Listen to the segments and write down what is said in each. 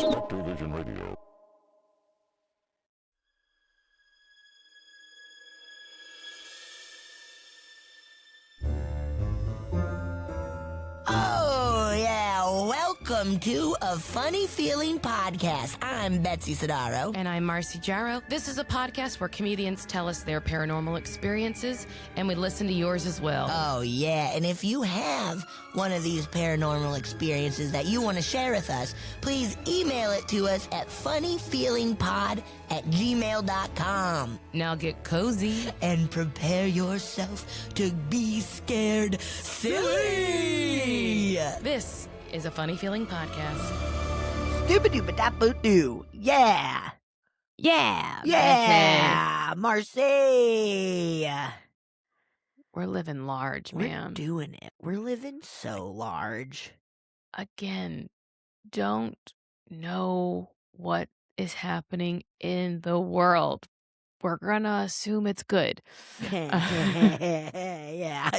SpectreVision Radio. Oh, yeah. Welcome to A Funny Feeling Podcast. I'm Betsy Sidaro. And I'm Marcy Jarrow. This is a podcast where comedians tell us their paranormal experiences, and we listen to yours as well. Oh, yeah. And if you have one of these paranormal experiences that you want to share with us, please email it to us at funnyfeelingpod@gmail.com. Now get cozy. And prepare yourself to be scared silly. This is a Funny Feeling Podcast. Dooba-dooba-da-boo-doo. Yeah. Yeah. Yeah. Marcy. We're living large, man. We're doing it. We're living so large. Again, don't know what is happening in the world. We're going to assume it's good. Yeah.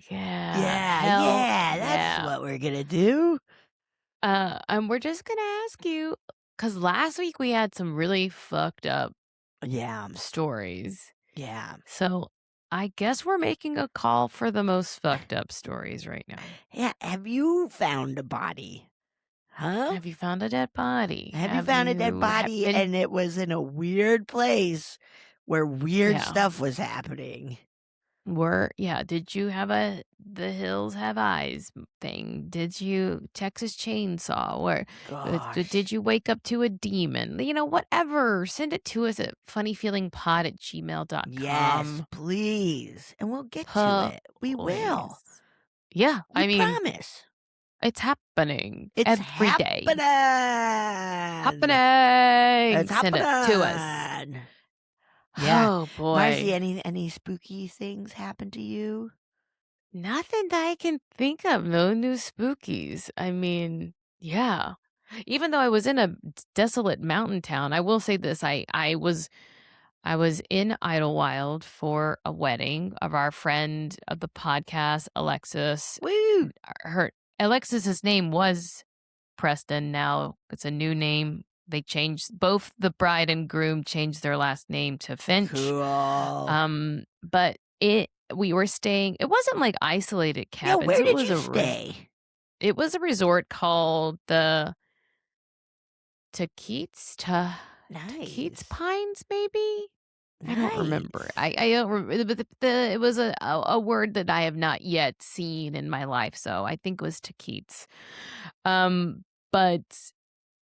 Yeah. That's what we're going to do. And we're just going to ask you, because last week we had some really fucked up stories. Yeah. So I guess we're making a call for the most fucked up stories right now. Yeah. Have you found a body? Huh? Have you found a dead body? Have you found a dead body and it was in a weird place where weird stuff was happening? Did you have the hills have eyes thing? Did you Texas Chainsaw? Did you wake up to a demon? Whatever. Send it to us at funnyfeelingpod@gmail.com. Yes, please. And we'll get to it. We will. Yeah. We promise. It's happening. It's every day. Happening. It's Send it to us. Yeah. Oh boy. Marcy, any spooky things happen to you? Nothing that I can think of. No new spookies. I mean, yeah. Even though I was in a desolate mountain town, I will say this. I was in Idlewild for a wedding of our friend of the podcast, Alexis. Woo! Alexis's name was Preston. Now it's a new name. They changed, both the bride and groom changed their last name to Finch. Cool. But we were staying, it wasn't like isolated cabins. Yeah, where did you stay? It was a resort called the Takeets Pines, maybe? Nice. I don't remember. I don't remember. But it was a word that I have not yet seen in my life. So I think it was Takeets. But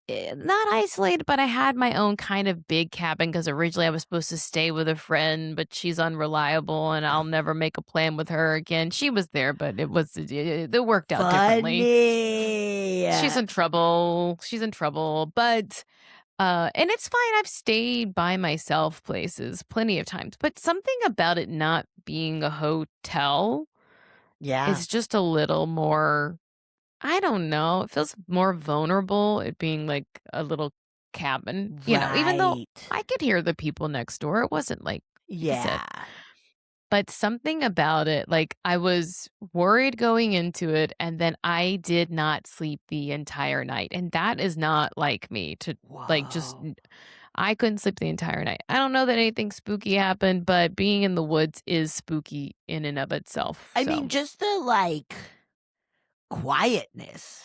not isolated, but I had my own kind of big cabin because originally I was supposed to stay with a friend, but she's unreliable and I'll never make a plan with her again. She was there, but it worked out differently. She's in trouble. But and it's fine. I've stayed by myself places plenty of times, but something about it not being a hotel is just a little more, I don't know. It feels more vulnerable, it being like a little cabin, even though I could hear the people next door. It wasn't like, but something about it, like I was worried going into it, and then I did not sleep the entire night. And that is not like me to I couldn't sleep the entire night. I don't know that anything spooky happened, but being in the woods is spooky in and of itself. I mean, just the quietness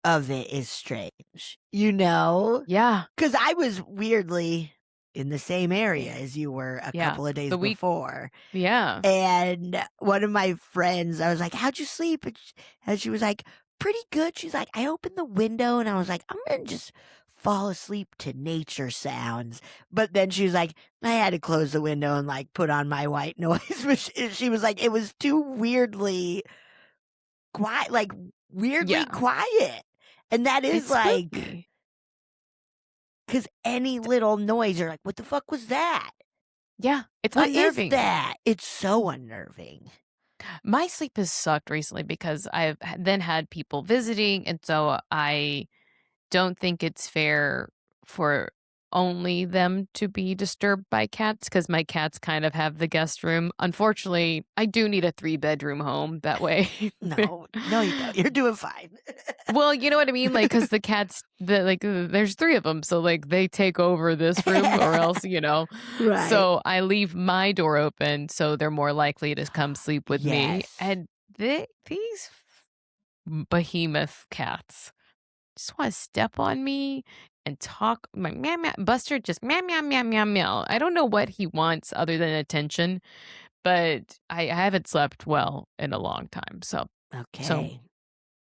of it is strange, Yeah. because I was weirdly in the same area as you were a couple of days before. Yeah. And one of my friends, I was like, how'd you sleep? And she was like, pretty good. She's like, I opened the window and I was like, I'm going to just fall asleep to nature sounds. But then she was like, I had to close the window and put on my white noise machine. She was like, it was too weirdly quiet, quiet. And that is because any little noise, you're like, what the fuck was that? Yeah, it's What unnerving. is that? It's so unnerving. My sleep has sucked recently because I've then had people visiting, and so I don't think it's fair for only them to be disturbed by cats because my cats kind of have the guest room. Unfortunately, I do need a 3-bedroom home that way. No, you don't. You're doing fine. Well, you know what I mean? Like, because the cats, there's 3 of them. So, like, they take over this room or else, Right. So I leave my door open so they're more likely to come sleep with me. Yes. And these behemoth cats just want to step on me and talk. My meow meow. Buster just meow meow meow meow meow. I don't know what he wants other than attention, but I haven't slept well in a long time. So Okay.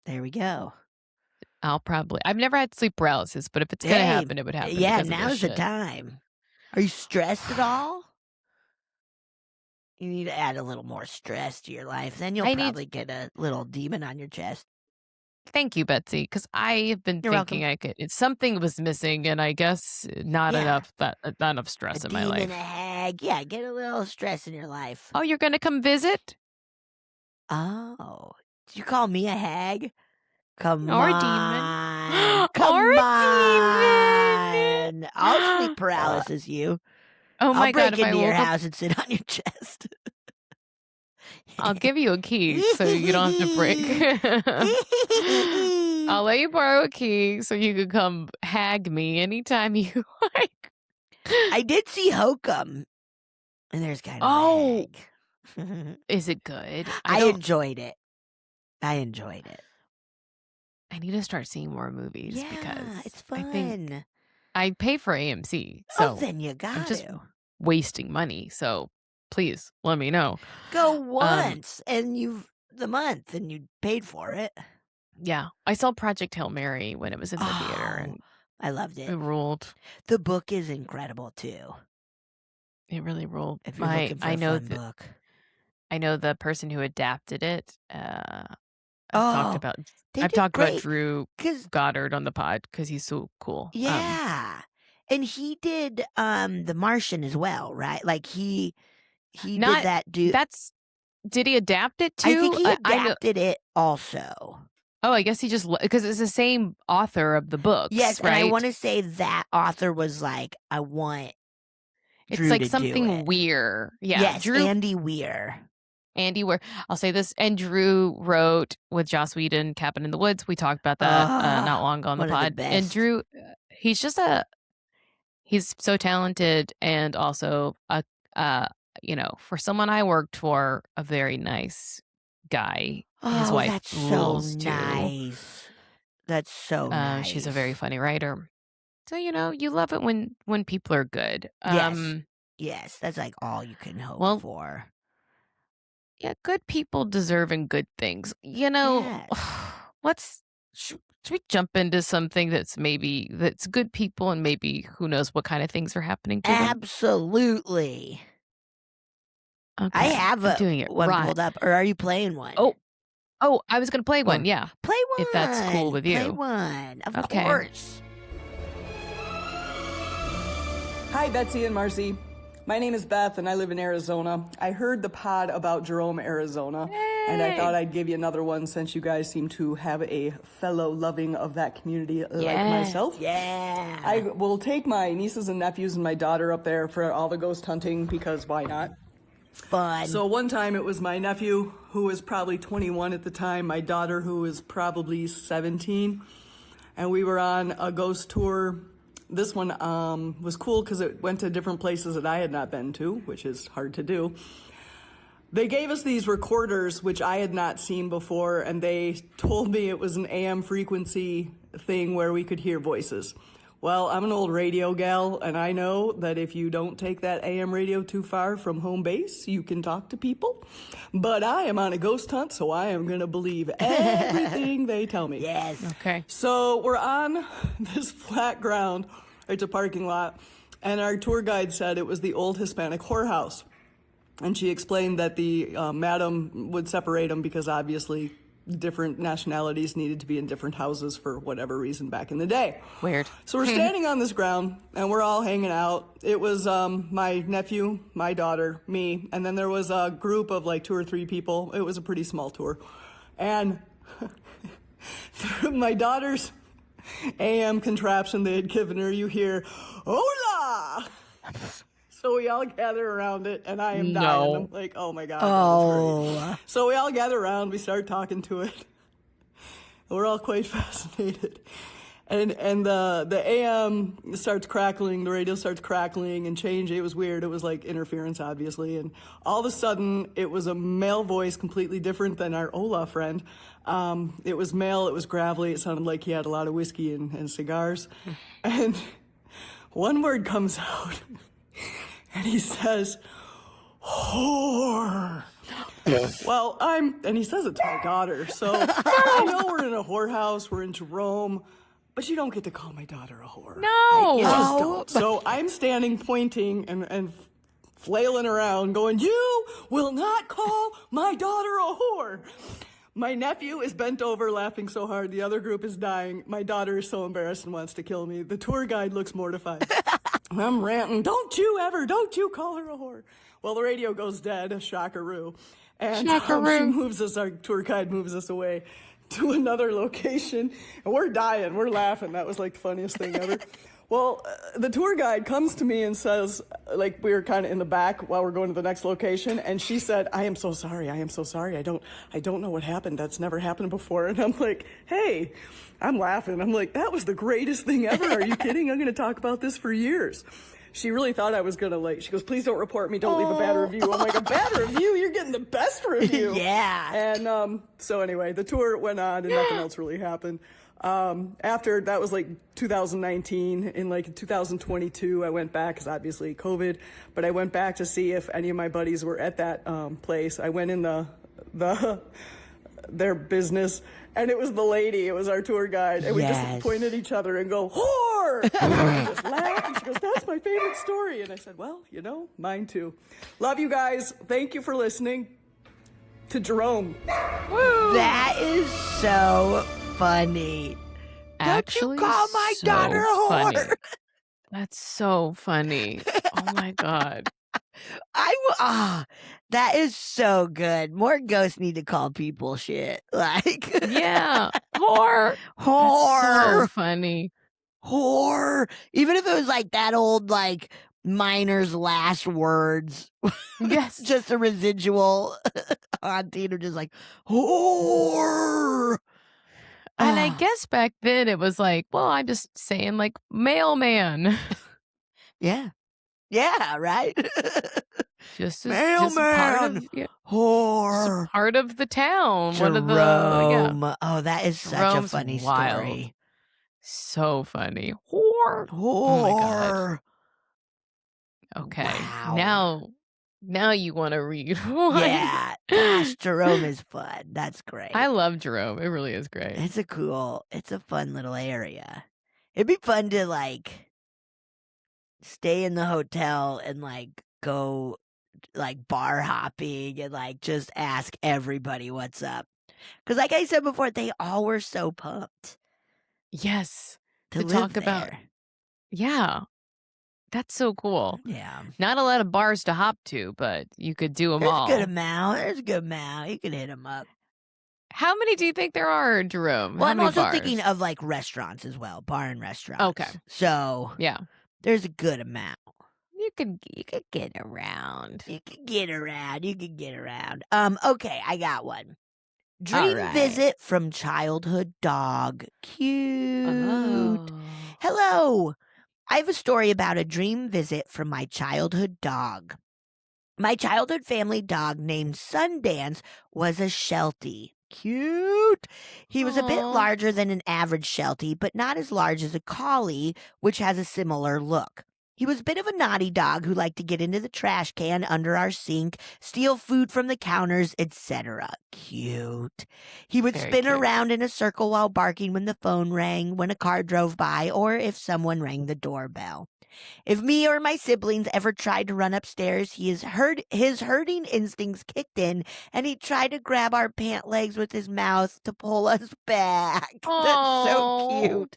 There we go. I've never had sleep paralysis, but if it's gonna happen, it would happen. Yeah, because of this now's the shit. time. Are you stressed at all? You need to add a little more stress to your life. Then you'll probably get a little demon on your chest. Thank you, Betsy, because I have been You're thinking welcome. something was missing, and I guess not enough stress in my life. A demon, a hag. Yeah, get a little stress in your life. Oh, you're gonna come visit? Oh, did you call me a hag? Come Or on. a demon. Come Or a on. demon. I'll sleep paralysis you. Oh my I'll God, break if I into your woke up, house and sit on your chest. I'll give you a key so you don't have to break. I'll let you borrow a key so you can come hag me anytime you like. I did see Hokum, and there's kind of a hag. Is it good? I enjoyed it. I need to start seeing more movies because it's fun. I think I pay for AMC, so then you got I'm just wasting money. So please let me know. Go once, and the month, and you paid for it. Yeah, I saw Project Hail Mary when it was in the theater, and I loved it. It ruled. The book is incredible too. It really ruled. If you're looking for a fun book. I know the person who adapted it. I've talked about Drew Goddard on the pod because he's so cool. Yeah, and he did The Martian as well, right? Like he did that. Did he adapt it too? I think he adapted it also. Oh, I guess he just because it's the same author of the books. Yes, right? And I want to say that author was like, I want. Drew it's like to something Weir. Yeah. Yes, Andy Weir. I'll say this. And Drew wrote with Joss Whedon, Cabin in the Woods. We talked about that not long ago on the pod. And Drew, he's just he's so talented and also for someone I worked for, a very nice guy. His wife that's rules so too. Nice. That's so nice. She's a very funny writer. So you love it when people are good. Yes, that's like all you can hope for. Yeah, good people deserving good things. Should we jump into something that's good people and maybe who knows what kind of things are happening to them? Absolutely. Okay. I have one pulled up, or are you playing one? Oh, I was going to play one, yeah. Play one. If that's cool with you. Play one, of course. Hi, Betsy and Marcy. My name is Beth, and I live in Arizona. I heard the pod about Jerome, Arizona, and I thought I'd give you another one since you guys seem to have a fellow loving of that community like myself. Yeah. I will take my nieces and nephews and my daughter up there for all the ghost hunting because why not? Fun. So one time it was my nephew, who was probably 21 at the time, my daughter, who was probably 17, and we were on a ghost tour. This one was cool because it went to different places that I had not been to, which is hard to do. They gave us these recorders, which I had not seen before, and they told me it was an AM frequency thing where we could hear voices. Well, I'm an old radio gal, and I know that if you don't take that AM radio too far from home base, you can talk to people. But I am on a ghost hunt, so I am going to believe everything they tell me. Yes. Okay. So we're on this flat ground. It's a parking lot, and our tour guide said it was the old Hispanic whorehouse. And she explained that the madam would separate them because obviously different nationalities needed to be in different houses for whatever reason back in the day. Weird. So we're standing on this ground, and we're all hanging out. It was my nephew, my daughter, me, and then there was a group of like 2 or 3 people. It was a pretty small tour. And my daughter's AM contraption they had given her, you hear, "Hola!" So we all gather around it, and I am dying. I'm like, oh my God, that is great. So we all gather around, we start talking to it. We're all quite fascinated. And the AM starts crackling, the radio starts crackling and changing. It was weird. It was like interference, obviously. And all of a sudden, it was a male voice, completely different than our Ola friend. It was male, it was gravelly. It sounded like he had a lot of whiskey and cigars. And one word comes out, and he says, "Whore." Well, and he says it to my daughter. So I know we're in a whorehouse, we're in Jerome. But you don't get to call my daughter a whore. No. You just don't. So I'm standing, pointing, and flailing around, going, "You will not call my daughter a whore." My nephew is bent over, laughing so hard. The other group is dying. My daughter is so embarrassed and wants to kill me. The tour guide looks mortified. I'm ranting, don't you call her a whore. Well, the radio goes dead, shockaroo. And our tour guide moves us away to another location, and we're dying, we're laughing. That was like the funniest thing ever. Well, the tour guide comes to me and says, like, we were kind of in the back while we're going to the next location, and she said, I am so sorry. I don't know what happened. That's never happened before. And I'm like, hey, I'm laughing. I'm like, that was the greatest thing ever. Are you kidding? I'm going to talk about this for years. She really thought I was going to, she goes, please don't report me. Don't leave a bad review. I'm like, a bad review? You're getting the best review. Yeah. And so anyway, the tour went on and nothing else really happened. After that was 2019. In 2022, I went back because obviously COVID, but I went back to see if any of my buddies were at that place. I went in their business, and it was the lady. It was our tour guide, and we just point at each other and go, whore! And we just laughed, and she goes, that's my favorite story. And I said, well, mine too. Love you guys. Thank you for listening to Jerome. Woo! That is so funny. Actually, don't you call my daughter a whore? Funny. That's so funny. Oh my God. That is so good. More ghosts need to call people shit. Yeah. Whore. Whore. So funny. Whore. Even if it was that old, miner's last words. Yes. Just a residual on theater, just whore. And I guess back then it was I'm just saying mailman. Yeah. Yeah, right? Just mailman. Whore. Just part of the town. Jerome. Oh, that is such Jerome's a funny wild. story. So funny. Whore. Oh my God. Okay. Wow. Now you want to read. Yeah. Gosh, Jerome is fun. That's great. I love Jerome. It really is great. It's a fun little area. It'd be fun to stay in the hotel and go bar hopping and just ask everybody what's up. Because like I said before, they all were so pumped. Yes. To talk live about. there. Yeah. That's so cool. Yeah. Not a lot of bars to hop to, but you could do them all. There's a good amount. You can hit them up. How many do you think there are, Jerome? Well, How I'm many also bars? thinking of restaurants as well, bar and restaurants. Okay. So yeah, there's a good amount. You could get around. You could get around. Okay, I got one. Dream right. visit from childhood dog. Cute. Oh. Hello. I have a story about a dream visit from my childhood dog. My childhood family dog named Sundance was a Sheltie. Cute. He was a bit larger than an average Sheltie, but not as large as a collie, which has a similar look. He was a bit of a naughty dog who liked to get into the trash can under our sink, steal food from the counters, etc. Cute. He would Very spin cute. around in a circle while barking when the phone rang, when a car drove by, or if someone rang the doorbell. If me or my siblings ever tried to run upstairs, his herding instincts kicked in, and he tried to grab our pant legs with his mouth to pull us back. That's so cute.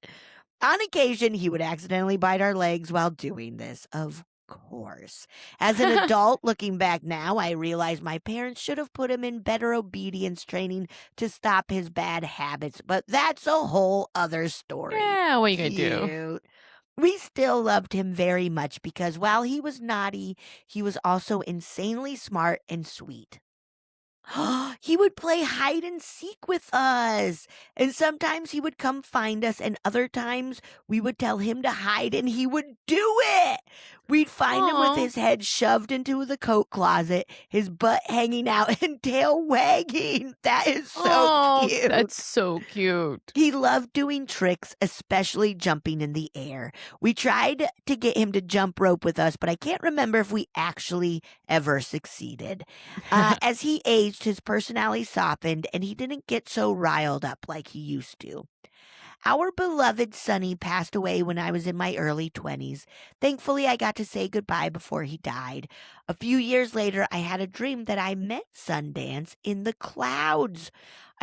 On occasion, he would accidentally bite our legs while doing this, of course. As an adult, looking back now, I realize my parents should have put him in better obedience training to stop his bad habits, but that's a whole other story. Yeah, what are you going to do? Cute. We still loved him very much because while he was naughty, he was also insanely smart and sweet. He would play hide and seek with us. And sometimes he would come find us, and other times we would tell him to hide and he would do it. We'd find him with Aw. his head shoved into the coat closet, his butt hanging out, and tail wagging. That is so Oh, cute. that's so cute. He loved doing tricks, especially jumping in the air. We tried to get him to jump rope with us, but I can't remember if we actually ever succeeded. As he aged, his personality softened, and he didn't get so riled up like he used to. Our beloved Sonny passed away when I was in my early 20s. Thankfully, I got to say goodbye before he died. A few years later, I had a dream that I met Sundance in the clouds.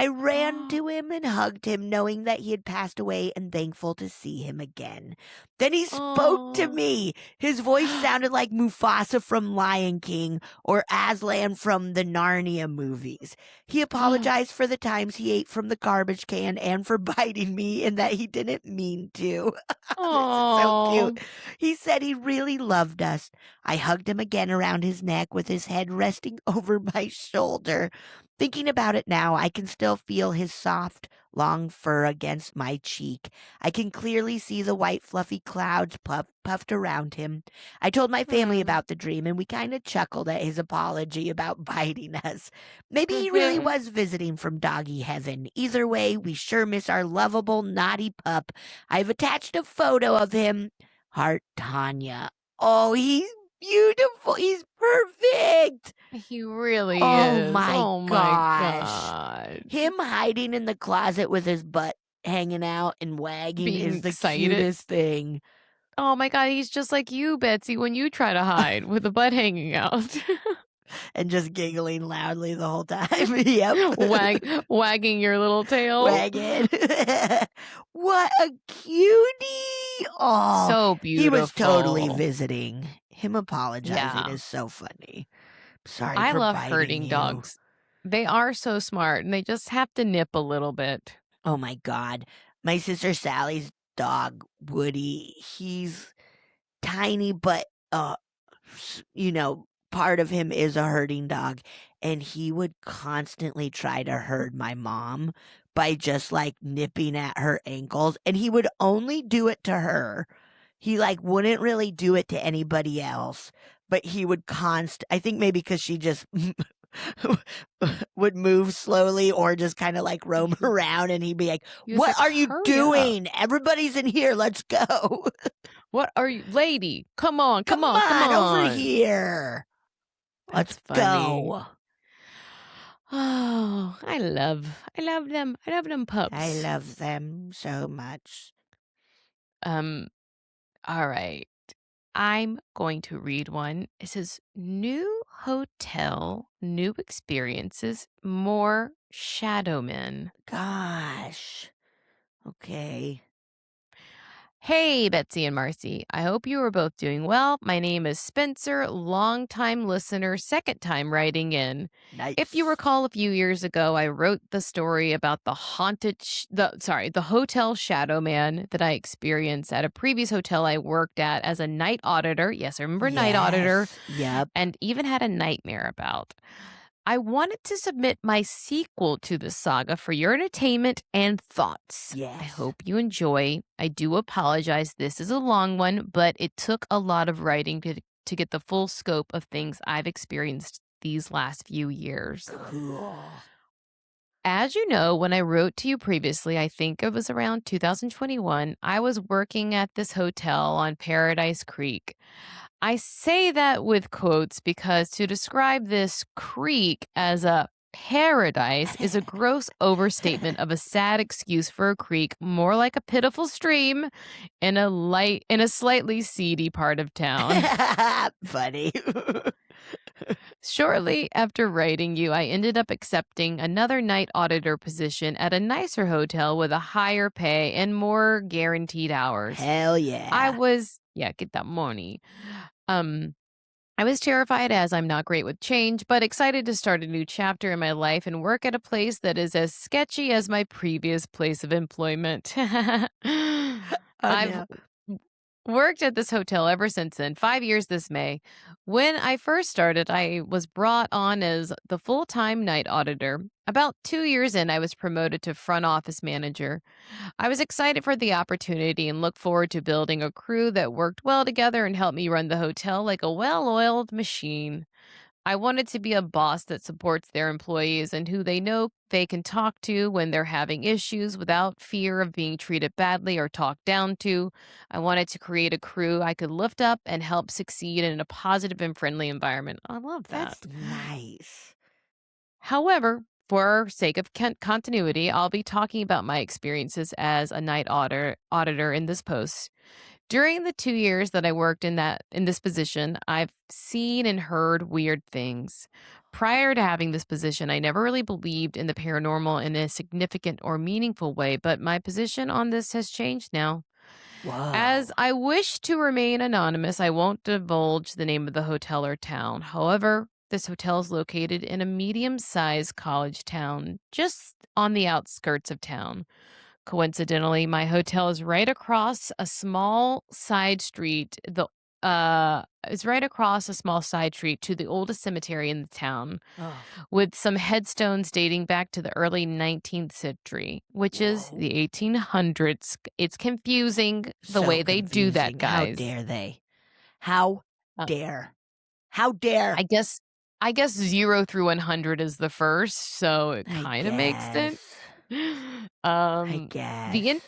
I ran to him and hugged him, knowing that he had passed away and thankful to see him again. Then he spoke to Aw. me. His voice sounded like Mufasa from Lion King or Aslan from the Narnia movies. He apologized for the times he ate from the garbage can and for biting me and that he didn't mean to. This is so Aw. cute. He said he really loved us. I hugged him again around his neck with his head resting over my shoulder. Thinking about it now, I can still feel his soft, long fur against my cheek. I can clearly see the white, fluffy clouds puffed around him. I told my family Hmm. about the dream, and we kind of chuckled at his apology about biting us. Maybe he really Mhm. was visiting from doggy heaven. Either way, we sure miss our lovable, naughty pup. I've attached a photo of him. Heart Tonya. Oh, he's beautiful. He's perfect. He really Oh is. my Oh my gosh. God. Him hiding in the closet with his butt hanging out and wagging Being is the excited. cutest thing. Oh my God, he's just like you, Betsy, when you try to hide with the butt hanging out. And just giggling loudly the whole time. Yep. Wagging your little tail. Wagging. What a cutie. Oh, So he was totally beautiful. visiting. Him apologizing Yeah. is so funny. Sorry I for love biting herding you. dogs. They are so smart and they just have to nip a little bit. Oh my God. My sister Sally's dog, Woody, he's tiny, but, part of him is a herding dog. And he would constantly try to herd my mom by just like nipping at her ankles. And he would only do it to her. He like wouldn't really do it to anybody else, but he would I think maybe because she just would move slowly or just kind of like roam around, and he'd be like, He was "What like, are you "Hurry up. doing? Everybody's in here. Let's go. What are you, lady? Come on, Come come on, come on over on." here. That's Let's funny. go." Oh, I love them. I love them pups. I love them so much. All right. I'm going to read one. It says, "New hotel, new experiences, more shadow men." Gosh. Okay. Hey, Betsy and Marcy. I hope you are both doing well. My name is Spencer, longtime listener, second time writing in. Nice. If you recall, a few years ago, I wrote the story about the the hotel shadow man that I experienced at a previous hotel I worked at as a night auditor. Yes, I remember night auditor, Yes. Yep. and even had a nightmare about. I wanted to submit my sequel to the saga for your entertainment and thoughts. I Yes. hope you enjoy. I do apologize. This is a long one, but it took a lot of writing to get the full scope of things I've experienced these last few years. Cool. As you know, when I wrote to you previously, I think it was around 2021, I was working at this hotel on Paradise Creek. I say that with quotes because to describe this creek as a paradise is a gross overstatement of a sad excuse for a creek, more like a pitiful stream in a slightly seedy part of town. Funny. Shortly after writing you, I ended up accepting another night auditor position at a nicer hotel with a higher pay and more guaranteed hours. Hell yeah. Get that money. Um, I was terrified as I'm not great with change, but excited to start a new chapter in my life and work at a place that is as sketchy as my previous place of employment. Oh I've no. worked at this hotel ever since then, 5 years this May. When I first started, I was brought on as the full time night auditor. About 2 years in, I was promoted to front office manager. I was excited for the opportunity and looked forward to building a crew that worked well together and helped me run the hotel like a well oiled machine. I wanted to be a boss that supports their employees and who they know they can talk to when they're having issues without fear of being treated badly or talked down to. I wanted to create a crew I could lift up and help succeed in a positive and friendly environment. I love that. That's nice. However, for sake of continuity, I'll be talking about my experiences as a night auditor in this post. During the 2 years that I worked in this position, I've seen and heard weird things. Prior to having this position, I never really believed in the paranormal in a significant or meaningful way, but my position on this has changed now. As Whoa. I wish to remain anonymous, I won't divulge the name of the hotel or town. However, this hotel is located in a medium sized college town just on the outskirts of town. Coincidentally, my hotel is right across a small side street. It's right across a small side street to the oldest cemetery in the town, Oh. with some headstones dating back to the early 19th century, which is Whoa. the 1800s. It's confusing the So way they do that, confusing. How guys. dare they? How Uh, dare? How dare? I guess I guess 0 through 100 is the first, so it I kind of makes sense. guess. I Um, the guess.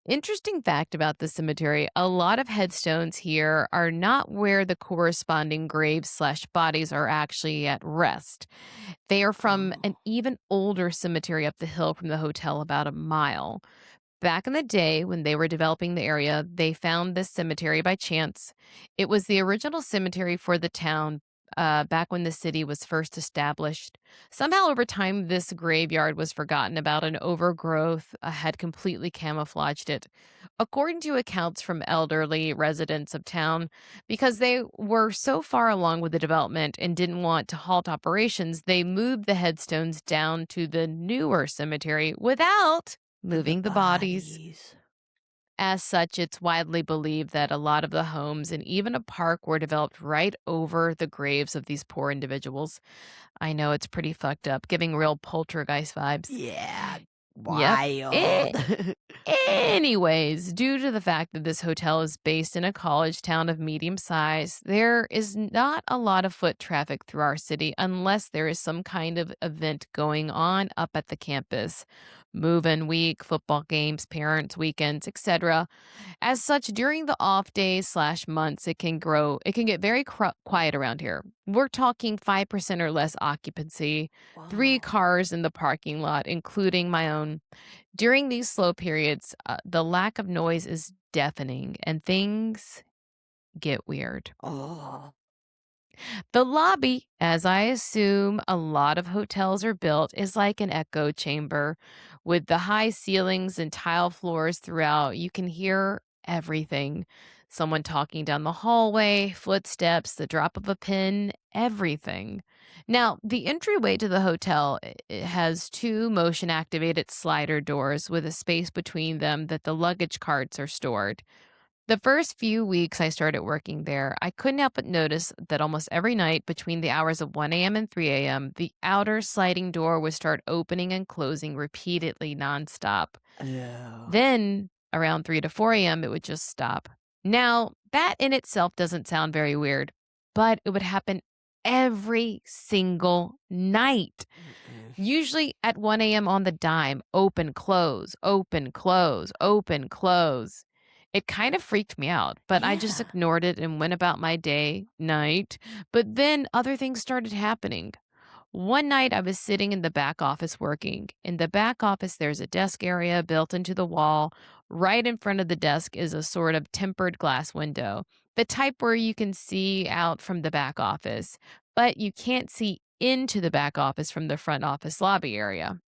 interesting fact about the cemetery, a lot of headstones here are not where the corresponding graves/bodies are actually at rest. They are from an Oh. even older cemetery up the hill from the hotel, about a mile. Back in the day, when they were developing the area, they found this cemetery by chance. It was the original cemetery for the town back when the city was first established. Somehow, over time, this graveyard was forgotten about and overgrowth had completely camouflaged it. According to accounts from elderly residents of town, because they were so far along with the development and didn't want to halt operations, they moved the headstones down to the newer cemetery without The moving the bodies. bodies. As such, it's widely believed that a lot of the homes and even a park were developed right over the graves of these poor individuals. I know it's pretty fucked up, giving real poltergeist vibes. Yeah. Yep. Wild. Anyways, due to the fact that this hotel is based in a college town of medium size, there is not a lot of foot traffic through our city unless there is some kind of event going on up at the campus. Move-in week, football games, parents' weekends, etc. As such, during the off days/months, it can get very quiet around here. We're talking 5% or less occupancy, 3 cars in the parking lot, including my own. During these slow periods, the lack of noise is deafening and things get weird. Oh. The lobby, as I assume a lot of hotels are built, is like an echo chamber with the high ceilings and tile floors throughout. You can hear everything. Someone talking down the hallway, footsteps, the drop of a pin, everything. Now, the entryway to the hotel it has 2 motion activated slider doors with a space between them that the luggage carts are stored. The first few weeks I started working there, I couldn't help but notice that almost every night between the hours of 1 a.m. and 3 a.m., the outer sliding door would start opening and closing repeatedly nonstop. Oh. Then, around 3 to 4 a.m., it would just stop. Now, that in itself doesn't sound very weird, but it would happen every single night. Mm-mm. Usually at 1 a.m. on the dime, open, close, open, close, open, close. It kind of freaked me out, but I just Yeah. ignored it and went about my day, night. But then other things started happening. One night I was sitting in the back office working. In the back office, there's a desk area built into the wall. Right in front of the desk is a sort of tempered glass window, the type where you can see out from the back office, but you can't see into the back office from the front office lobby area.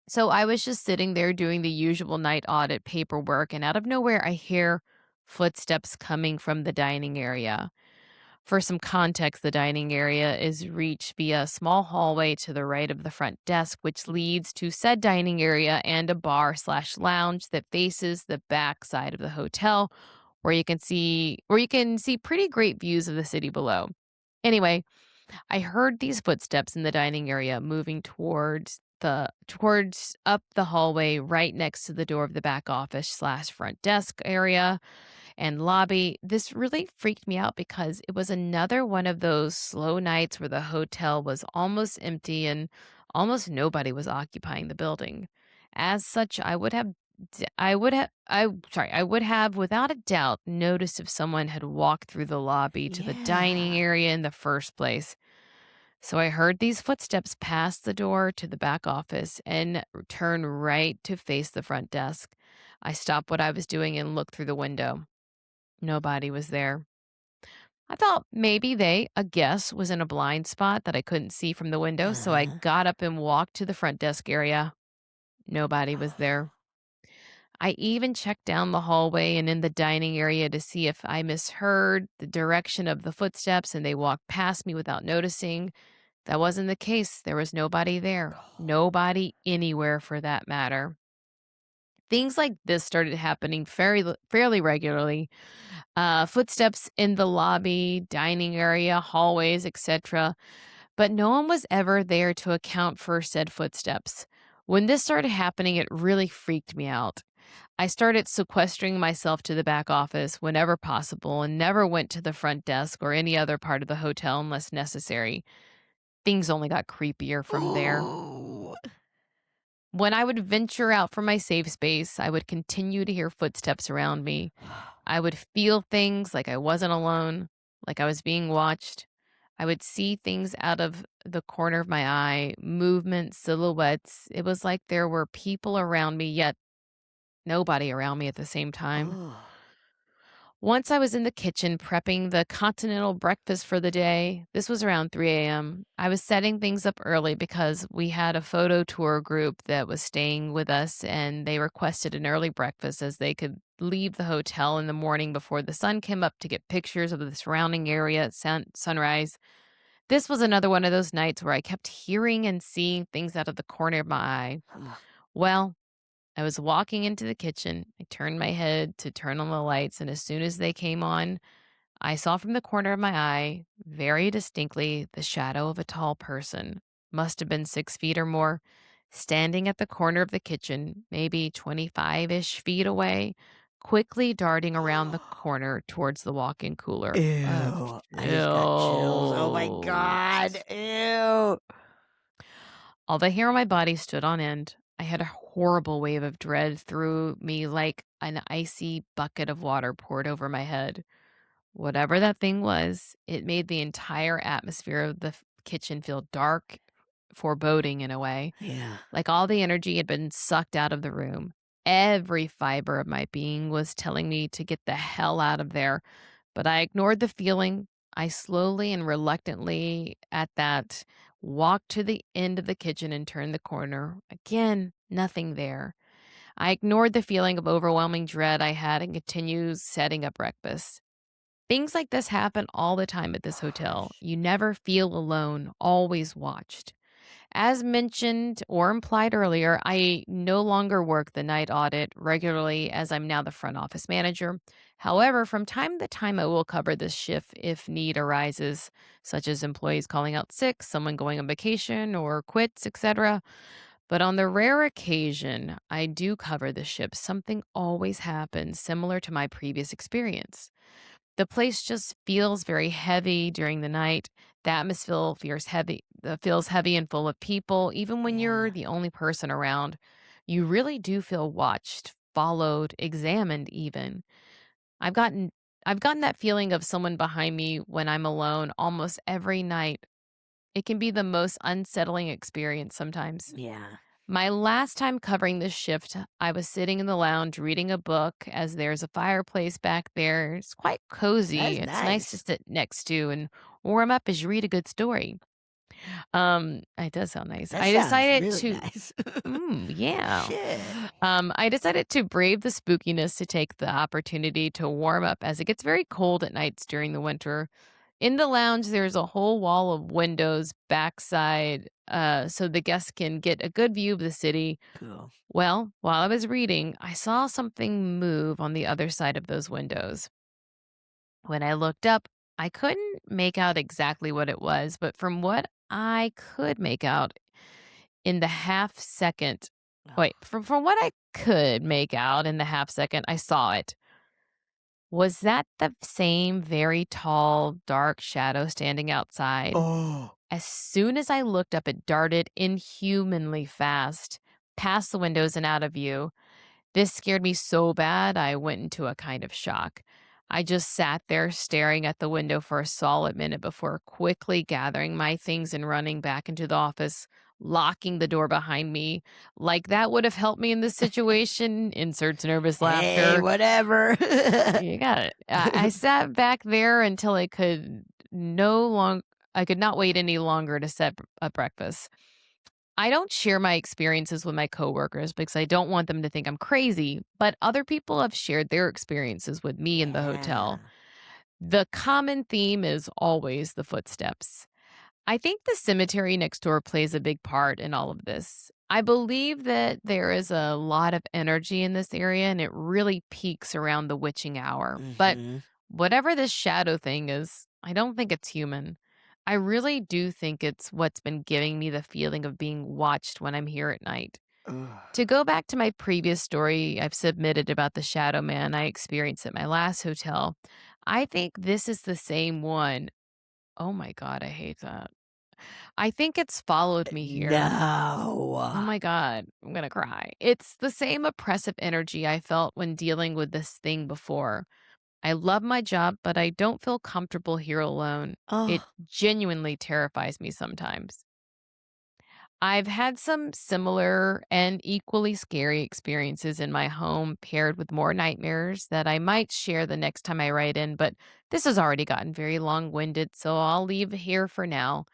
So I was just sitting there doing the usual night audit paperwork, and out of nowhere, I hear footsteps coming from the dining area. For some context, the dining area is reached via a small hallway to the right of the front desk, which leads to said dining area and a bar/lounge that faces the back side of the hotel, where you can see pretty great views of the city below. Anyway, I heard these footsteps in the dining area moving towards up the hallway right next to the door of the back office/front desk area and lobby. This really freaked me out because it was another one of those slow nights where the hotel was almost empty and almost nobody was occupying the building. As such, I would have without a doubt noticed if someone had walked through the lobby to the dining Yeah. area in the first place. So I heard these footsteps pass the door to the back office and turn right to face the front desk. I stopped what I was doing and looked through the window. Nobody was there. I thought maybe a guest was in a blind spot that I couldn't see from the window, so I Uh-huh. got up and walked to the front desk area. Nobody was there. I even checked down the hallway and in the dining area to see if I misheard the direction of the footsteps and they walked past me without noticing. That wasn't the case. There was nobody there. Nobody anywhere for that matter. Things like this started happening fairly regularly. Footsteps in the lobby, dining area, hallways, etc. But no one was ever there to account for said footsteps. When this started happening, it really freaked me out. I started sequestering myself to the back office whenever possible and never went to the front desk or any other part of the hotel unless necessary. Things only got creepier from there. Ooh. When I would venture out from my safe space, I would continue to hear footsteps around me. I would feel things like I wasn't alone, like I was being watched. I would see things out of the corner of my eye, movements, silhouettes. It was like there were people around me, yet nobody around me at the same time. Oh. Once I was in the kitchen prepping the continental breakfast for the day. This was around 3 a.m. I was setting things up early because we had a photo tour group that was staying with us and they requested an early breakfast as they could leave the hotel in the morning before the sun came up to get pictures of the surrounding area at sunrise. This was another one of those nights where I kept hearing and seeing things out of the corner of my eye. Well, I was walking into the kitchen. I turned my head to turn on the lights, and as soon as they came on, I saw from the corner of my eye, very distinctly, the shadow of a tall person, must have been 6 feet or more, standing at the corner of the kitchen, maybe 25-ish feet away, quickly darting around the corner towards the walk-in cooler. Ew. I just got chills. Oh my God. Ew. All the hair on my body stood on end. I had a horrible wave of dread through me like an icy bucket of water poured over my head. Whatever that thing was, it made the entire atmosphere of the kitchen feel dark, foreboding in a way, Yeah. like all the energy had been sucked out of the room. Every fiber of my being was telling me to get the hell out of there, but I ignored the feeling. I slowly and reluctantly, at that, walked to the end of the kitchen and turned the corner. Again, nothing there. I ignored the feeling of overwhelming dread I had and continued setting up breakfast. Things like this happen all the time at this hotel. You never feel alone, always watched. As mentioned or implied earlier, I no longer work the night audit regularly as I'm now the front office manager. However, from time to time, I will cover this shift if need arises, such as employees calling out sick, someone going on vacation or quits, etc. But on the rare occasion I do cover the shift, something always happens similar to my previous experience. The place just feels very heavy during the night. The atmosphere feels heavy and full of people. Even when you're Yeah. the only person around, you really do feel watched, followed, examined even. I've gotten I've gotten that feeling of someone behind me when I'm alone almost every night. It can be the most unsettling experience sometimes. Yeah. My last time covering this shift, I was sitting in the lounge reading a book as there's a fireplace back there. It's quite cozy. That's It's nice to nice. sit next to and warm up as you read a good story. It does sound nice. That I sounds decided really to nice. yeah. Shit. I decided to brave the spookiness to take the opportunity to warm up as it gets very cold at nights during the winter. In the lounge, there's a whole wall of windows backside, so the guests can get a good view of the city. Cool. Well, while I was reading, I saw something move on the other side of those windows. When I looked up, I couldn't make out exactly what it was, but from what I could make out in the half second, from what I could make out in the half second, I saw it. Was that the same very tall, dark shadow standing outside? Oh. As soon as I looked up, it darted inhumanly fast, past the windows and out of view. This scared me so bad, I went into a kind of shock. I just sat there staring at the window for a solid minute before quickly gathering my things and running back into the office, locking the door behind me. Like that would have helped me in this situation. Inserts nervous Hey, laughter. whatever. You got it. I sat back there until I could not wait any longer to set up breakfast. I don't share my experiences with my coworkers because I don't want them to think I'm crazy, but other people have shared their experiences with me in the hotel. The common theme is always the footsteps. I think the cemetery next door plays a big part in all of this. I believe that there is a lot of energy in this area and it really peaks around the witching hour. But whatever this shadow thing is, I don't think it's human. I really do think it's what's been giving me the feeling of being watched when I'm here at night. To go back to my previous story I've submitted about the shadow man I experienced at my last hotel, I think this is the same one. Oh my God, I hate that. I think it's followed me here. No. Oh my God, I'm going to cry. It's the same oppressive energy I felt when dealing with this thing before. I love my job, but I don't feel comfortable here alone. It genuinely terrifies me sometimes. I've had some similar and equally scary experiences in my home, paired with more nightmares that I might share the next time I write in, but this has already gotten very long-winded, so I'll leave here for now.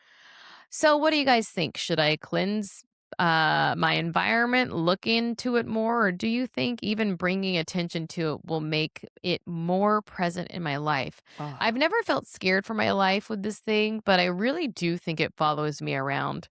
So what do you guys think? Should I cleanse my environment, look into it more, or do you think even bringing attention to it will make it more present in my life? I've never felt scared for my life with this thing, but I really do think it follows me around.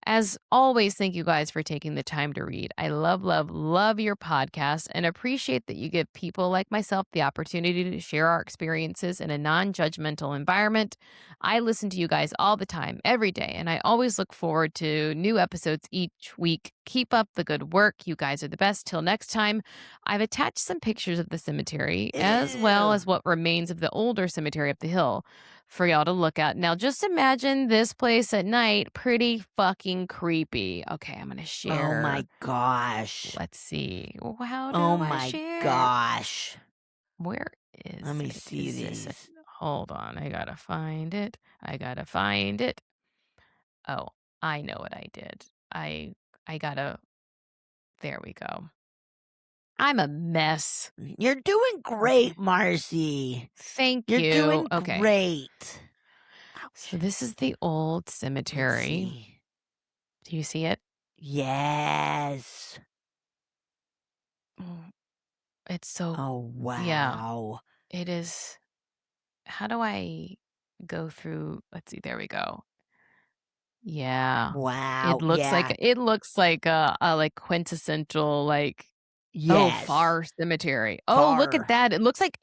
As always, thank you guys for taking the time to read. I love, love, love your podcast and appreciate that you give people like myself the opportunity to share our experiences in a non-judgmental environment. I listen to you guys all the time, every day, and I always look forward to new episodes each week. Keep up the good work. You guys are the best. Till next time, I've attached some pictures of the cemetery as well as what remains of the older cemetery up the hill for y'all to look at. Now, just imagine this place at night. Pretty fucking creepy. Okay, I'm going to share. Oh my gosh. Let's see. How do Oh I my share? gosh. Where is Let me it? see Is this these. it? Hold on. I got to find it. Oh, I know what I did. I got to. There we go. I'm a mess. You're doing great, Marcy. Thank You're you. doing Okay. great. So this is the old Let's cemetery. see. Do you see it? Yes. It's so. Oh, wow. Yeah, it is. How do I go through? Let's see. There we go. Yeah. Wow. It looks like a like quintessential like Yes. Far cemetery. Oh, look Far. at that. It looks like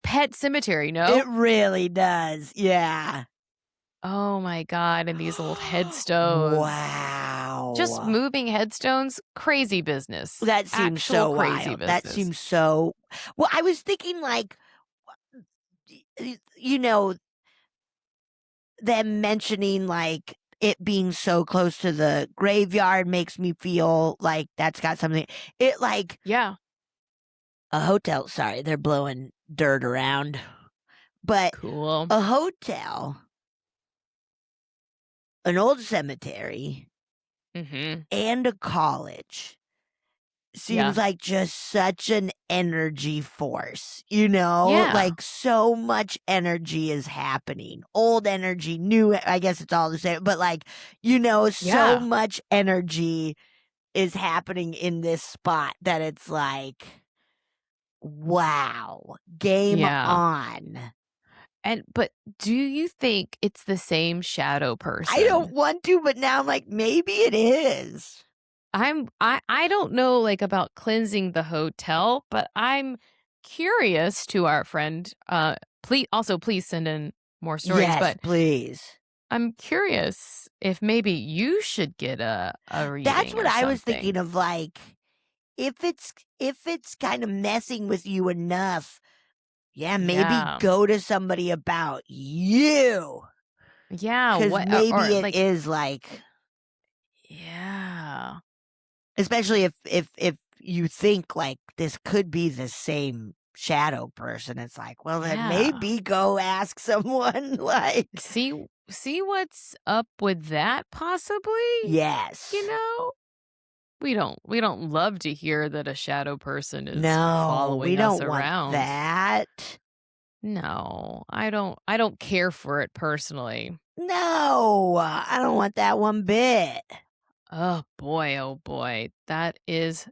Pet Cemetery, no? It really does. Yeah. Oh my God, and these old headstones. Wow. Just moving headstones, crazy business. That seems Actual so crazy wild. business. That seems so. Well, I was thinking like, you know, them mentioning like it being so close to the graveyard makes me feel like that's got something. It like Yeah. a hotel. Sorry, they're blowing dirt around, but Cool. a hotel, an old cemetery, and a college seems like just such an energy force, you know? Yeah. Like so much energy is happening. Old energy, new, I guess it's all the same, but like, you know, so Yeah. much energy is happening in this spot that it's like, wow, game Yeah. on. But do you think it's the same shadow person? I don't want to, but now I'm like, maybe it is. I don't know like about cleansing the hotel, but I'm curious to our friend. Please send in more stories. Yes, But please. I'm curious if maybe you should get a reading. That's what or I was something. thinking of. Like, if it's kind of messing with you enough, maybe Yeah. go to somebody about you. Yeah, Because maybe or it like, is like, yeah, especially if you think like this could be the same shadow person. It's like, well, then Yeah. maybe go ask someone. Like, see what's up with that possibly. yes, You know, we don't love to hear that a shadow person is no, following we us don't around. want that. No, I don't care for it personally. No, I don't want that one bit. Oh boy, that is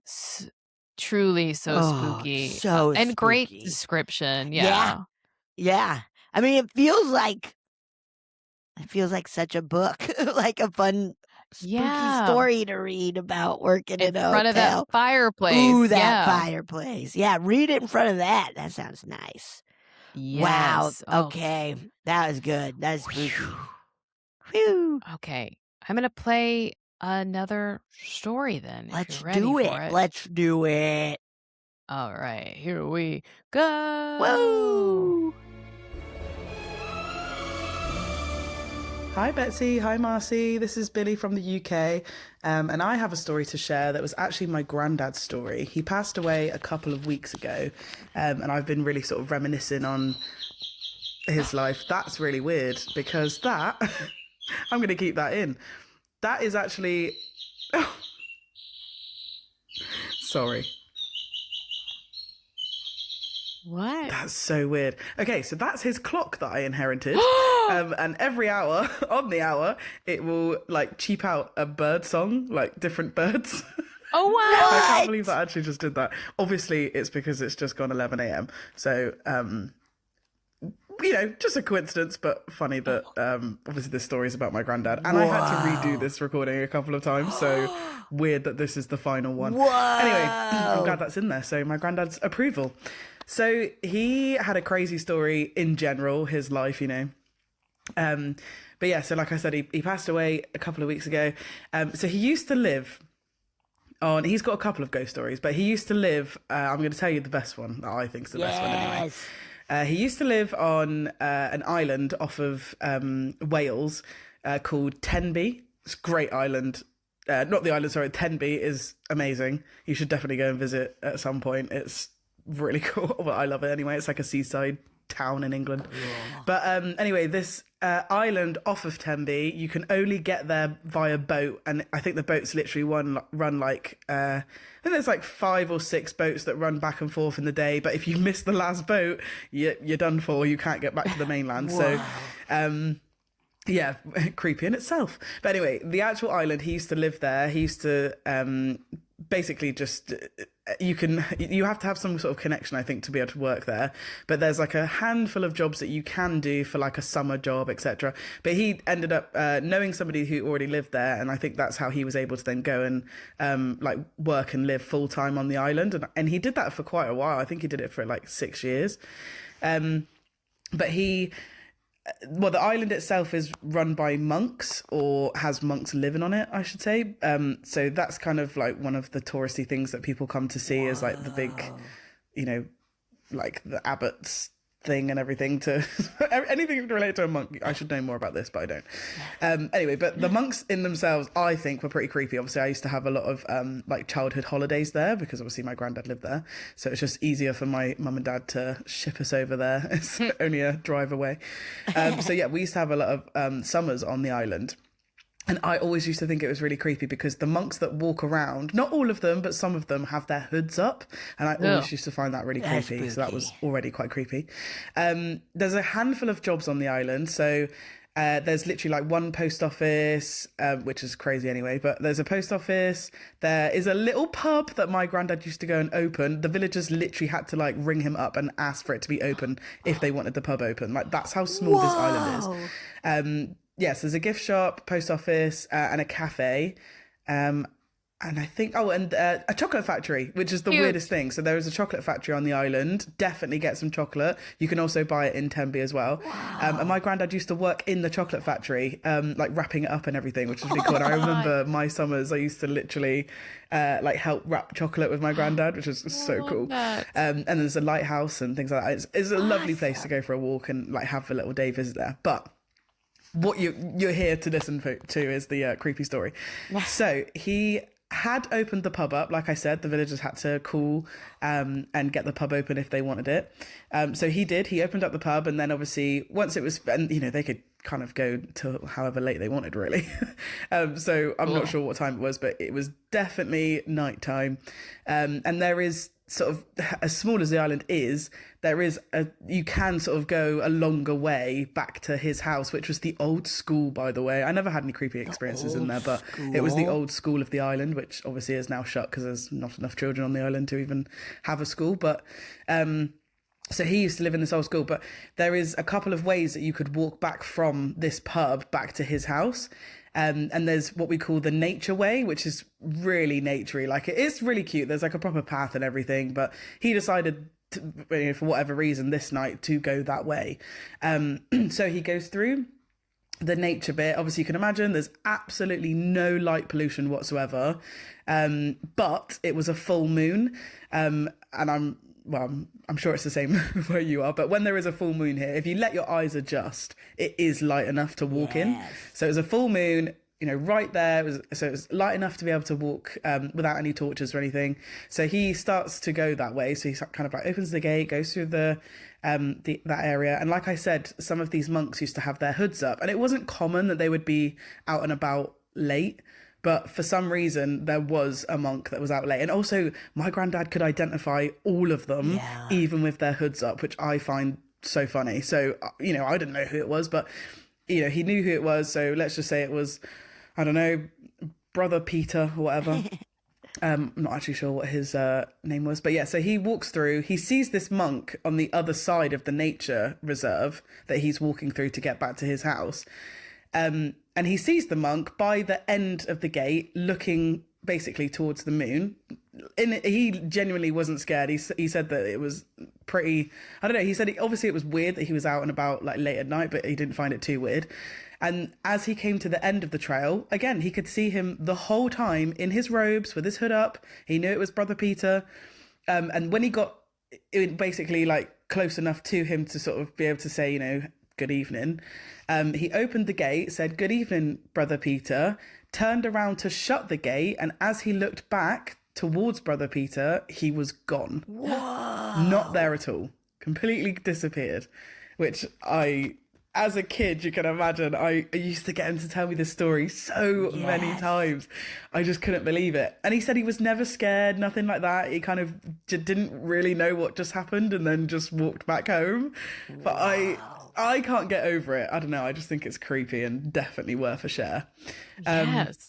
truly so spooky. So and great spooky. description. Yeah. I mean, it feels like such a book, like a fun spooky story to read about working in a front hotel. of that fireplace. Ooh, that fireplace. Yeah, read it in front of that. That sounds nice. Yes. Wow. Okay. That was good. That was spooky. Whew. Okay. I'm going to play another story then. Let's if you're ready do for it. Let's do it. All right. Here we go. Whoa. Hi Betsy, hi Marcy, this is Billie from the UK, and I have a story to share that was actually my granddad's story. He passed away a couple of weeks ago, and I've been really sort of reminiscing on his life. That's really weird, because that, I'm going to keep that in. That is actually, sorry. What? That's so weird. Okay, so that's his clock that I inherited. And every hour, on the hour, it will like cheap out a bird song, like different birds. Oh, wow. I can't believe that I actually just did that. Obviously, it's because it's just gone 11 a.m. So, just a coincidence, but funny that obviously this story is about my granddad. And I had to redo this recording a couple of times. So weird that this is the final one. Whoa. Anyway, I'm glad that's in there. So my granddad's approval. So he had a crazy story in general, his life, But yeah, so like I said, he passed away a couple of weeks ago. So he used to live on, he's got a couple of ghost stories, but he used to live, I'm going to tell you the best one that I think is the best one anyway. He used to live on an island off of Wales called Tenby. It's a great island. Not the island, sorry, Tenby is amazing. You should definitely go and visit at some point. It's really cool, but I love it anyway. It's like a seaside town in England. Yeah. But anyway, this island off of Tenby, you can only get there via boat, and I think the boats literally run like I think there's like 5 or 6 boats that run back and forth in the day, but if you miss the last boat, you're done for. You can't get back to the mainland. So yeah, creepy in itself. But anyway, the actual island, he used to live there. He used to basically just you have to have some sort of connection, I think, to be able to work there. But there's like a handful of jobs that you can do for like a summer job, etc. But he ended up knowing somebody who already lived there, and I think that's how he was able to then go and like work and live full time on the island. And he did that for quite a while. I think he did it for like 6 years. But the island itself is run by monks, or has monks living on it, I should say. So that's kind of like one of the touristy things that people come to see is like the big, like the abbots thing and everything to anything related to a monk. I should know more about this, but I don't. Anyway, but the monks in themselves, I think, were pretty creepy. Obviously, I used to have a lot of like childhood holidays there because obviously my granddad lived there, so it's just easier for my mum and dad to ship us over there. It's only a drive away. So yeah, we used to have a lot of summers on the island. And I always used to think it was really creepy because the monks that walk around, not all of them, but some of them have their hoods up. And I always used to find that really creepy. So that was already quite creepy. There's a handful of jobs on the island. So There's literally like one post office, which is crazy anyway, but there's a post office. There is a little pub that my granddad used to go and open. The villagers literally had to like ring him up and ask for it to be open if they wanted the pub open. Like that's how small this island is. Yes, there's a gift shop, post office, and a cafe. And I think, a chocolate factory, which is the weirdest thing. So there is a chocolate factory on the island. Definitely get some chocolate. You can also buy it in Tenby as well. Wow. And my granddad used to work in the chocolate factory, like wrapping it up and everything, which is really cool. And I remember my summers, I used to literally like help wrap chocolate with my granddad, which was so cool. And there's a lighthouse and things like that. It's a lovely place to go for a walk and like have a little day visit there. But what you're here to listen to is the creepy story. So he had opened the pub up. Like I said, the villagers had to call and get the pub open if they wanted it. So he did. He opened up the pub, and then obviously once it was, and they could kind of go to however late they wanted, really. So I'm not sure what time it was, but it was definitely nighttime. And there is sort of, as small as the island is, you can sort of go a longer way back to his house, which was the old school, by the way. I never had any creepy experiences in there, but it was the old school of the island, which obviously is now shut because there's not enough children on the island to even have a school. But so he used to live in this old school, but there is a couple of ways that you could walk back from this pub back to his house. And there's what we call the nature way, which is really naturey. Like, it is really cute. There's like a proper path and everything, but he decided to, for whatever reason this night, to go that way. So he goes through the nature bit. Obviously you can imagine there's absolutely no light pollution whatsoever. But it was a full moon. And I'm sure it's the same where you are, but when there is a full moon here, if you let your eyes adjust, it is light enough to walk in. So it was a full moon, right there. So it was light enough to be able to walk without any torches or anything. So he starts to go that way. So he kind of like opens the gate, goes through that area. And like I said, some of these monks used to have their hoods up, and it wasn't common that they would be out and about late. But for some reason, there was a monk that was out late. And also, my granddad could identify all of them, even with their hoods up, which I find so funny. So, I didn't know who it was, but, he knew who it was. So let's just say it was, I don't know, Brother Peter or whatever. I'm not actually sure what his name was. But yeah, so he walks through. He sees this monk on the other side of the nature reserve that he's walking through to get back to his house. And he sees the monk by the end of the gate looking basically towards the moon. He genuinely wasn't scared. He said that it was pretty, I don't know, he said obviously it was weird that he was out and about like late at night, but he didn't find it too weird. And as he came to the end of the trail, again, he could see him the whole time in his robes with his hood up. He knew it was Brother Peter. And when he got basically like close enough to him to sort of be able to say, good evening, he opened the gate, said, "Good evening, Brother Peter," turned around to shut the gate, and as he looked back towards Brother Peter, he was gone. Whoa. Not there at all. Completely disappeared. Which as a kid, you can imagine, I used to get him to tell me this story so many times. I just couldn't believe it. And he said he was never scared, nothing like that. He kind of didn't really know what just happened and then just walked back home. But I can't get over it. I don't know. I just think it's creepy and definitely worth a share. Yes.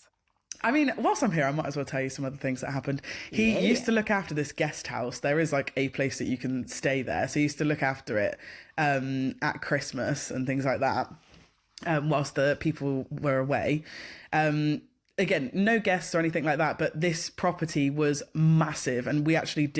I mean, whilst I'm here, I might as well tell you some other things that happened. He used to look after this guest house. There is like a place that you can stay there. So he used to look after it at Christmas and things like that whilst the people were away. Again, no guests or anything like that, but this property was massive. And we actually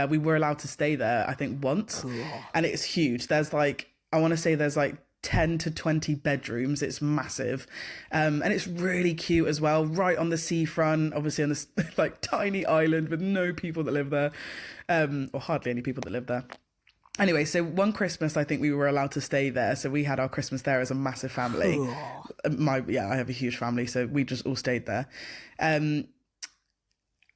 we were allowed to stay there, I think, once. Cool. And it's huge. There's I want to say there's 10 to 20 bedrooms. It's massive. And it's really cute as well, right on the seafront, obviously on this tiny island with no people that live there, or hardly any people that live there. Anyway, so one Christmas, I think we were allowed to stay there. So we had our Christmas there as a massive family. I have a huge family, so we just all stayed there.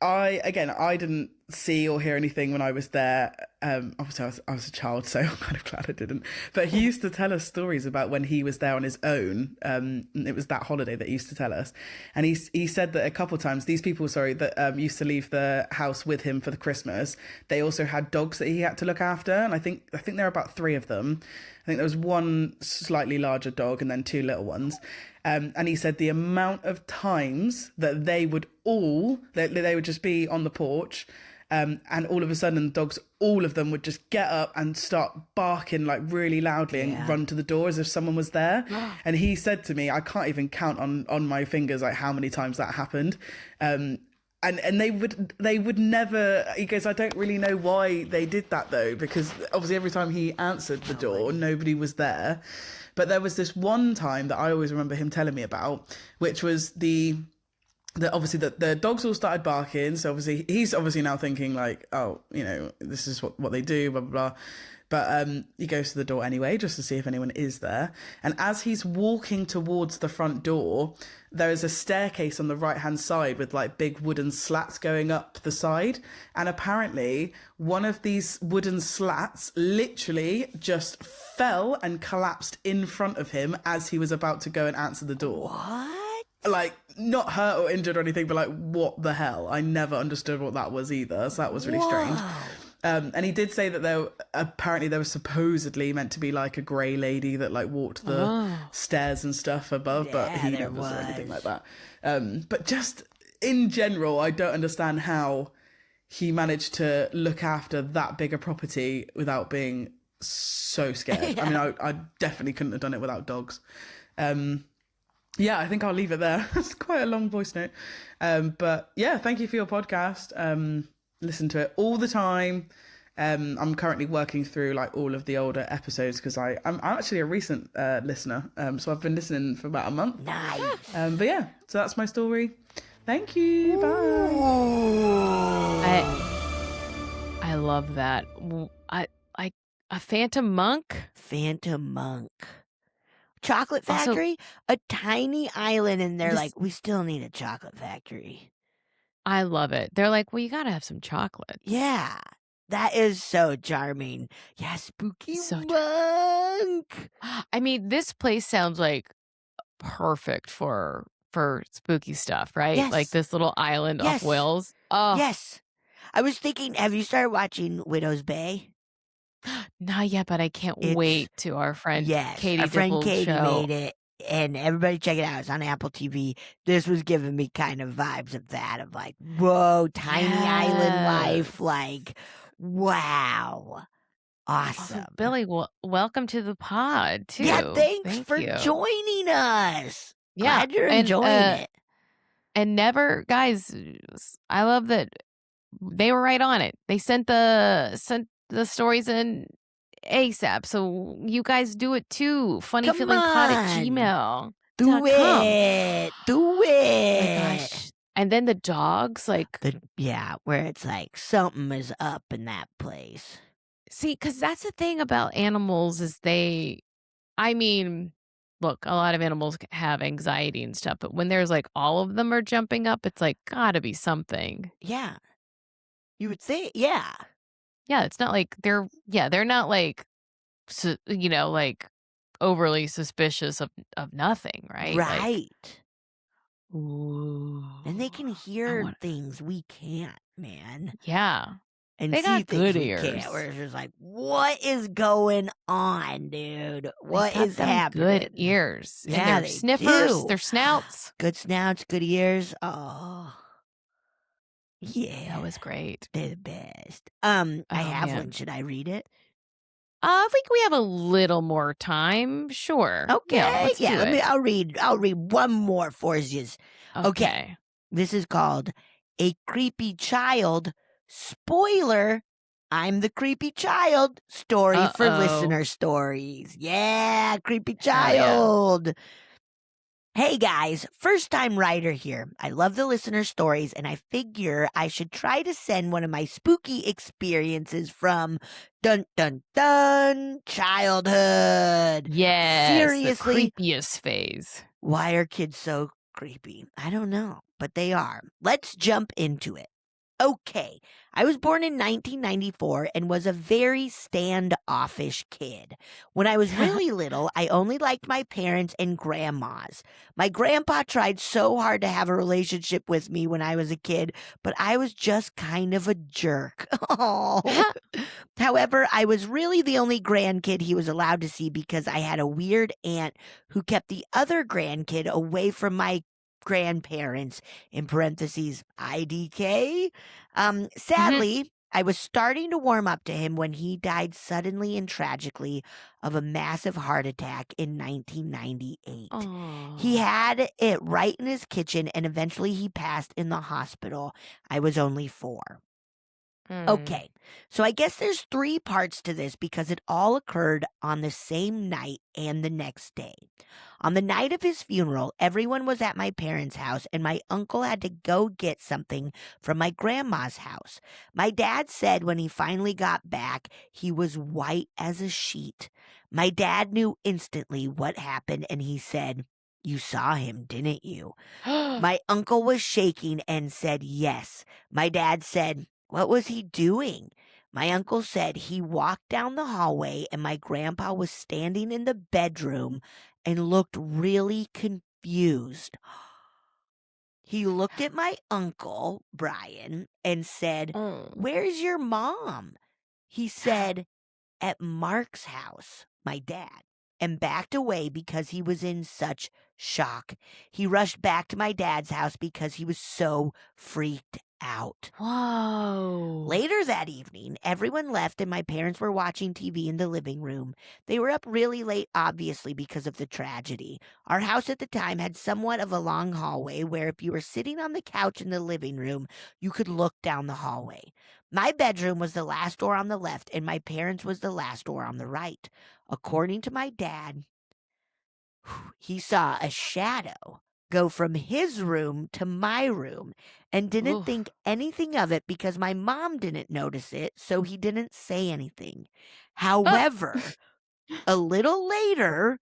I didn't see or hear anything when I was there obviously I was a child, so I'm kind of glad I didn't. But he used to tell us stories about when he was there on his own. It was that holiday that he used to tell us, and he said that a couple of times these people, that used to leave the house with him for the Christmas, they also had dogs that he had to look after, and I think there were about 3 of them. I think there was one slightly larger dog and then 2 little ones. And he said the amount of times that they would just be on the porch, and all of a sudden dogs, all of them would just get up and start barking like really loudly and run to the door as if someone was there. And he said to me, I can't even count on my fingers like how many times that happened. And they would never, he goes, I don't really know why they did that though, because obviously every time he answered the door, nobody was there. But there was this one time that I always remember him telling me about, which was obviously the dogs all started barking. So obviously he's now thinking like, oh, this is what they do, blah, blah, blah. But he goes to the door anyway, just to see if anyone is there. And as he's walking towards the front door, there is a staircase on the right-hand side with like big wooden slats going up the side. And apparently one of these wooden slats literally just fell and collapsed in front of him as he was about to go and answer the door. What? Like, not hurt or injured or anything, but like, what the hell? I never understood what that was either. So that was really strange. And he did say that there was supposedly meant to be like a grey lady that like walked the stairs and stuff above, but he never saw anything like that. But just in general, I don't understand how he managed to look after that big a property without being so scared. I mean, I definitely couldn't have done it without dogs. Yeah, I think I'll leave it there. It's quite a long voice note. But yeah, thank you for your podcast. Listen to it all the time. I'm currently working through like all of the older episodes because I'm actually a recent listener. So I've been listening for about a month. Nice. But yeah, so that's my story. Thank you. Bye. I love that. A phantom monk. Phantom monk. Chocolate factory, a tiny island, and they're like, we still need a chocolate factory. I love it. They're like, well, you got to have some chocolate. Yeah, that is so charming. Yeah, spooky monk. I mean, this place sounds like perfect for spooky stuff, right? Yes. Like this little island off Wales. Oh, yes. I was thinking, have you started watching Widow's Bay? Not yet, but I can't wait to our friend Katie. Our friend Katie show. made it, and everybody check it out. It's on Apple TV. This was giving me kind of vibes of that, of like, whoa, tiny island life, like, wow, awesome. Billie, welcome to the pod too. Yeah, thanks for you. Joining us. Yeah, Glad you're enjoying it. And never, guys, I love that they were right on it. They sent the stories in ASAP, so you guys do it too. funnyfeelingpod@gmail.com. Do it. Oh my gosh. And then the dogs, like where it's like something is up in that place. See, because that's the thing about animals is look, a lot of animals have anxiety and stuff, but when there's like all of them are jumping up, it's like gotta be something. Yeah, you would think. Yeah. Yeah, it's not like they're not like, like overly suspicious of nothing, right? Right. Like, ooh. And they can hear things we can't, man. Yeah. And they see got things good we ears. can't, where it's just like, what is going on, dude? What is happening? Good ears. Yeah, and their they sniffers, do. their snouts. Good snouts, good ears. Oh. Yeah. That was great. They're the best. I have man. one. Should I read it? I think we have a little more time. Sure. Okay. Let's do it. I'll read one more for you. Okay. This is called A Creepy Child. Spoiler, I'm the creepy child. Story for listener stories. Yeah, creepy child. Hey guys, first time writer here. I love the listener stories, and I figure I should try to send one of my spooky experiences from dun dun dun childhood. Yes, seriously, the creepiest phase. Why are kids so creepy? I don't know, but they are. Let's jump into it. Okay, I was born in 1994 and was a very standoffish kid. When I was really little, I only liked my parents and grandmas. My grandpa tried so hard to have a relationship with me when I was a kid, but I was just kind of a jerk. Oh. However, I was really the only grandkid he was allowed to see because I had a weird aunt who kept the other grandkid away from my grandparents, in parentheses, IDK. Sadly, I was starting to warm up to him when he died suddenly and tragically of a massive heart attack in 1998. He had it right in his kitchen, and eventually he passed in the hospital. I was only 4. Okay, so I guess there's 3 parts to this because it all occurred on the same night and the next day. On the night of his funeral, everyone was at my parents' house, and my uncle had to go get something from my grandma's house. My dad said when he finally got back, he was white as a sheet. My dad knew instantly what happened, and he said, "You saw him, didn't you?" My uncle was shaking and said yes. My dad said, "What was he doing?" My uncle said he walked down the hallway and my grandpa was standing in the bedroom and looked really confused. He looked at my uncle, Brian, and said, "Where's your mom?" He said, "At Mark's house," my dad, and backed away because he was in such shock. He rushed back to my dad's house because he was so freaked out. Whoa. Later that evening, everyone left and my parents were watching TV in the living room. They were up really late, obviously, because of the tragedy. Our house at the time had somewhat of a long hallway where if you were sitting on the couch in the living room, you could look down the hallway. My bedroom was the last door on the left and my parents' was the last door on the right. According to my dad, he saw a shadow go from his room to my room and didn't think anything of it because my mom didn't notice it, so he didn't say anything. However, a little bit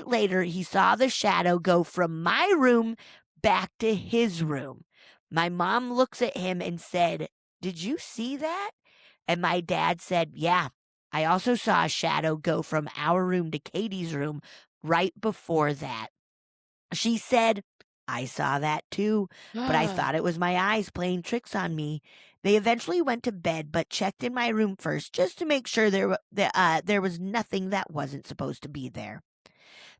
later, he saw the shadow go from my room back to his room. My mom looks at him and said, "Did you see that?" And my dad said, "Yeah, I also saw a shadow go from our room to Katie's room right before that." She said, "I saw that too, but I thought it was my eyes playing tricks on me." They eventually went to bed, but checked in my room first just to make sure there was nothing that wasn't supposed to be there.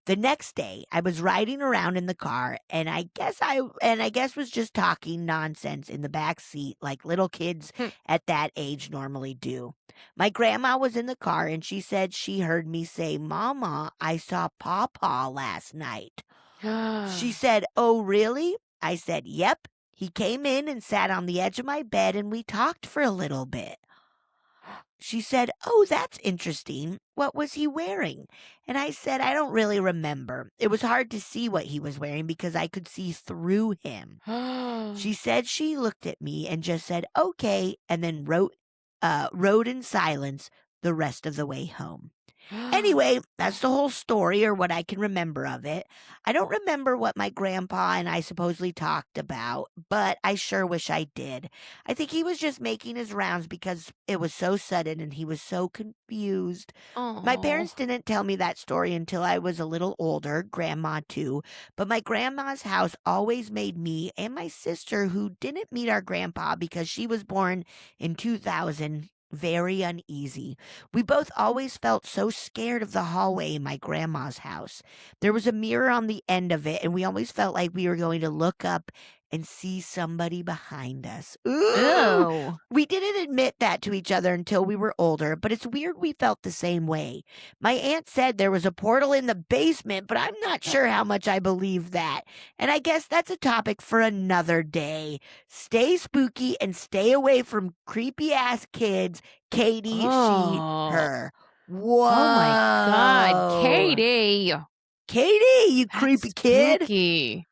The next day, I was riding around in the car, and I guess was just talking nonsense in the back seat like little kids at that age normally do. My grandma was in the car, and she said she heard me say, "Mama, I saw Pawpaw last night." She said, "Oh, really?" I said, "Yep. He came in and sat on the edge of my bed, and we talked for a little bit." She said, "Oh, that's interesting. What was he wearing?" And I said, "I don't really remember. It was hard to see what he was wearing because I could see through him." She said she looked at me and just said, "Okay," and then rode in silence the rest of the way home. Anyway, that's the whole story, or what I can remember of it. I don't remember what my grandpa and I supposedly talked about, but I sure wish I did. I think he was just making his rounds because it was so sudden and he was so confused. My parents didn't tell me that story until I was a little older, grandma too, but my grandma's house always made me and my sister, who didn't meet our grandpa because she was born in 2000, very uneasy. We both always felt so scared of the hallway in my grandma's house. There was a mirror on the end of it, and we always felt like we were going to look up and see somebody behind us. Ooh! We didn't admit that to each other until we were older, but it's weird we felt the same way. My aunt said there was a portal in the basement, but I'm not sure how much I believe that. And I guess that's a topic for another day. Stay spooky and stay away from creepy-ass kids. Katie, she, her. Whoa. Oh my God, Katie. Katie, you creepy kid. Spooky.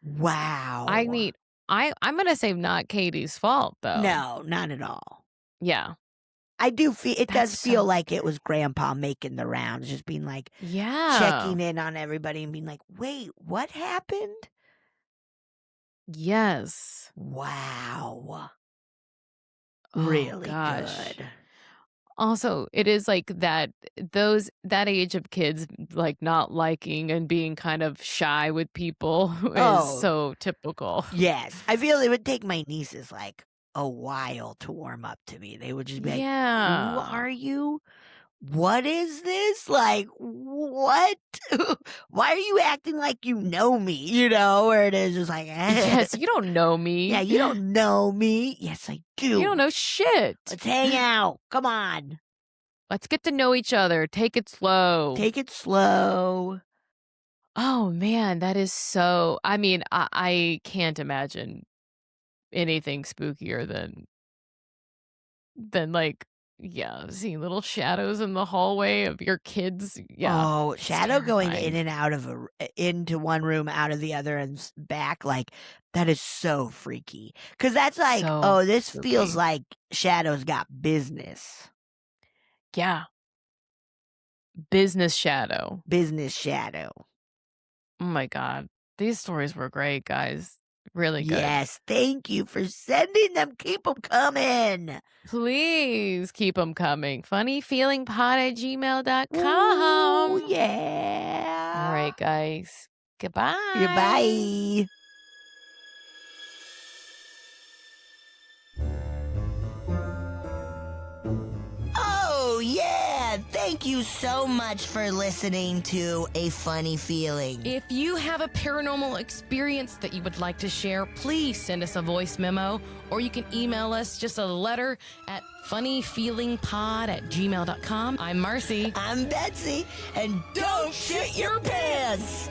Wow. I mean, I'm gonna say not Katie's fault though. No, not at all. Yeah. I do feel it does That's feel so like it was Grandpa making the rounds, just being like Yeah. checking in on everybody and being like, "Wait, what happened?" Yes. Wow. Oh, Really gosh. good. Also, it is like that age of kids like not liking and being kind of shy with people is Oh, so typical. yes. I feel it would take my nieces like a while to warm up to me. They would just be like, "Who Yeah. are you? What is this? Like, what? Why are you acting like you know me?" You know, where it is just like, Yes, you don't know me. yeah, you don't know me. Yes, I do. You don't know shit. Let's hang out. Come on. Let's get to know each other. Take it slow. Take it slow. Oh man, that is so. I mean, I can't imagine anything spookier than like, yeah, seeing little shadows in the hallway of your kids. Yeah, Oh, it's shadow going in terrifying. and out of into one room, out of the other, and back, like that is so freaky. Because that's like, So oh, this feels spooky. like shadows got business. Yeah, business shadow. Business shadow. Oh my god, these stories were great, guys. Really good. Yes, thank you for sending them. Keep them coming. Please keep them coming. Funnyfeelingpod@gmail.com. Ooh, All yeah. right, guys. Goodbye. Goodbye. Oh, yeah. Thank you so much for listening to A Funny Feeling. If you have a paranormal experience that you would like to share, please send us a voice memo, or you can email us just a letter at funnyfeelingpod@gmail.com. I'm Marcy. I'm Betsy, and don't shit your pants.